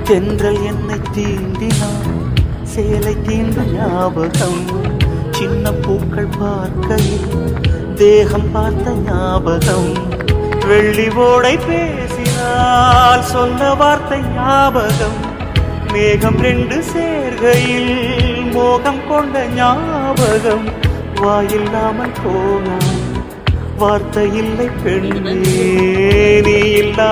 தென்றல் என்னை தீண்டினான் சேலை தீண்டு ஞாபகம் சின்ன பூக்கள் பார்க்கையில் தேகம் பார்த்த ஞாபகம் வெள்ளி ஓடை பேசினால் சொன்ன வார்த்தை ஞாபகம் மேகம் ரெண்டு சேர்கையில் மோகம் கொண்ட ஞாபகம் வாயில்லாமல் போனான் வார்த்தை இல்லை பெண்ணே நீ இல்லா